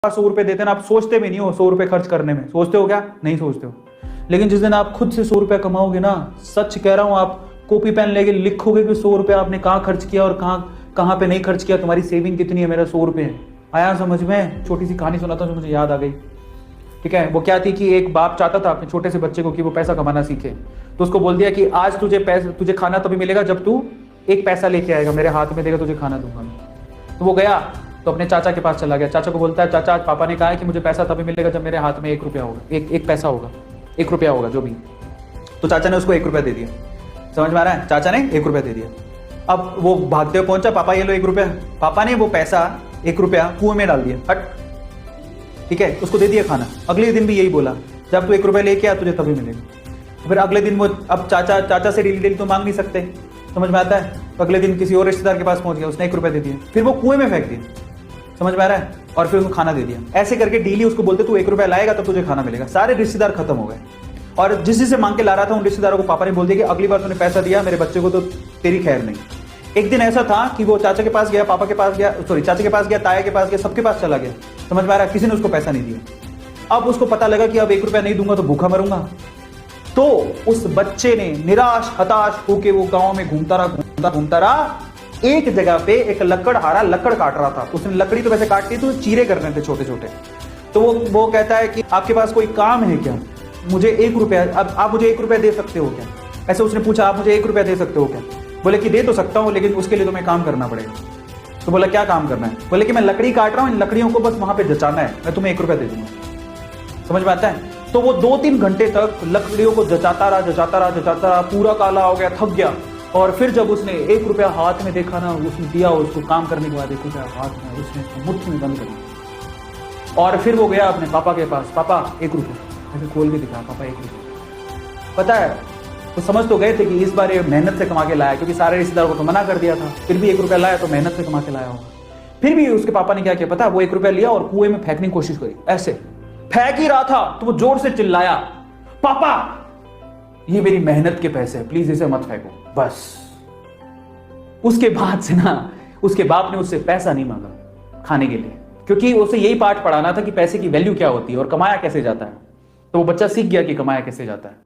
100 रुपए देते ना, आप सोचते भी नहीं हो 100 रुपए खर्च करने में, सोचते हो क्या? नहीं सोचते हो। लेकिन जिस दिन आप खुद से 100 रुपया कमाओगे ना, सच कह रहा हूं, आप कॉपी पेन लेके लिखोगे कि 100 रुपया आपने कहाँ खर्च किया और कहाँ पे नहीं खर्च किया, तुम्हारी सेविंग कितनी है, मेरा 100 रुपये है। आया समझ में? छोटी सी कहानी सुनाता हूं जो मुझे याद आ गई। ठीक है, वो क्या थी कि एक बाप चाहता था अपने छोटे से बच्चे को कि वो पैसा कमाना सीखे, तो उसको बोल दिया कि आज तुझे खाना तभी मिलेगा जब तू 1 पैसा लेके आएगा, मेरे हाथ में देगा, तुझे खाना दूंगा मैं। तो वो गया तो अपने चाचा के पास चला गया। चाचा को बोलता है, चाचा आज पापा ने कहा है कि मुझे पैसा तभी मिलेगा जब मेरे हाथ में 1 रुपया होगा, एक पैसा होगा, 1 रुपया होगा जो भी। तो चाचा ने उसको 1 रुपया दे दिया। समझ में आ रहा है? चाचा ने 1 रुपया दे दिया। अब वो भागते हुए पहुंचा, पापा ये लो 1 रुपया। पापा ने वो पैसा 1 रुपया कुएं में डाल दिया, हट। ठीक है, उसको दे दिया खाना। अगले दिन भी यही बोला, जब तू 1 रुपया लेके आ तुझे तभी मिलेगा। फिर अगले दिन वो, अब चाचा से डेली तो मांग नहीं सकते, समझ में आता है? तो अगले दिन किसी और रिश्तेदार के पास पहुंच गया, उसने 1 रुपया दे दिया, फिर वो कुएं में फेंक दिया। समझ में आ रहा है? और फिर उसको खाना दे दिया। ऐसे करके डेली उसको बोलते तू 1 रुपया लाएगा तो तुझे खाना मिलेगा। सारे रिश्तेदार खत्म हो गए और जिस से मांग के ला रहा था उन रिश्तेदारों को पापा ने बोल दिया कि अगली बार तूने पैसा दिया मेरे बच्चे को तो तेरी खैर नहीं। एक दिन ऐसा था कि वो चाचा के पास गया, पापा के पास गया, सॉरी चाचा के पास गया, ताया के पास गया, सबके पास चला गया। समझ में आ रहा है? किसी ने उसको पैसा नहीं दिया। अब उसको पता लगा कि अब 1 रुपया नहीं दूंगा तो भूखा मरूंगा। तो उस बच्चे ने निराश हताश होके वो गांव में घूमता रहा। एक जगह पे एक लकड़हारा लकड़ काट रहा था। उसने लकड़ी तो वैसे काटती तो चीरे करने थे छोटे छोटे। तो वो कहता है कि आपके पास कोई काम है क्या? मुझे 1 रुपया, अब आप मुझे 1 रुपया दे सकते हो क्या? ऐसे उसने पूछा, आप मुझे 1 रुपया दे सकते हो क्या? बोले कि दे तो सकता हूं लेकिन उसके लिए तुम्हें काम करना पड़ेगा। तो बोला क्या काम करना है? बोले कि मैं लकड़ी काट रहा हूं, इन लकड़ियों को बस वहां पे जचाना है, मैं तुम्हें 1 रुपया दे दूंगा। समझ में आता है? तो वो 2-3 घंटे तक लकड़ियों को जचाता रहा, पूरा काला हो गया, थक गया। और फिर जब उसने 1 रुपया हाथ में देखा ना, उसने दिया उसको काम करने के बाद 1 रुपया हाथ में उसने मुट्ठी में बंद कर दिया। और फिर वो गया अपने पापा के पास, पापा 1 रुपया, ऐसे खोल के दिखा, पापा 1 रुपया। पता है, तो समझ तो गए थे कि इस बार ये मेहनत से कमा के लाया, क्योंकि सारे रिश्तेदारों को तो मना कर दिया था। फिर भी 1 रुपया लाया तो मेहनत से कमा के लाया होगा। फिर भी उसके पापा ने क्या किया पता है? वो 1 रुपया लिया और कुएं में फेंकने की कोशिश करी। ऐसे फेंक ही रहा था तो वो जोर से चिल्लाया, पापा ये मेरी मेहनत के पैसे हैं, प्लीज इसे मत फेंको। बस उसके बाद से ना उसके बाप ने उससे पैसा नहीं मांगा खाने के लिए, क्योंकि उसे यही पाठ पढ़ाना था कि पैसे की वैल्यू क्या होती है और कमाया कैसे जाता है। तो वो बच्चा सीख गया कि कमाया कैसे जाता है।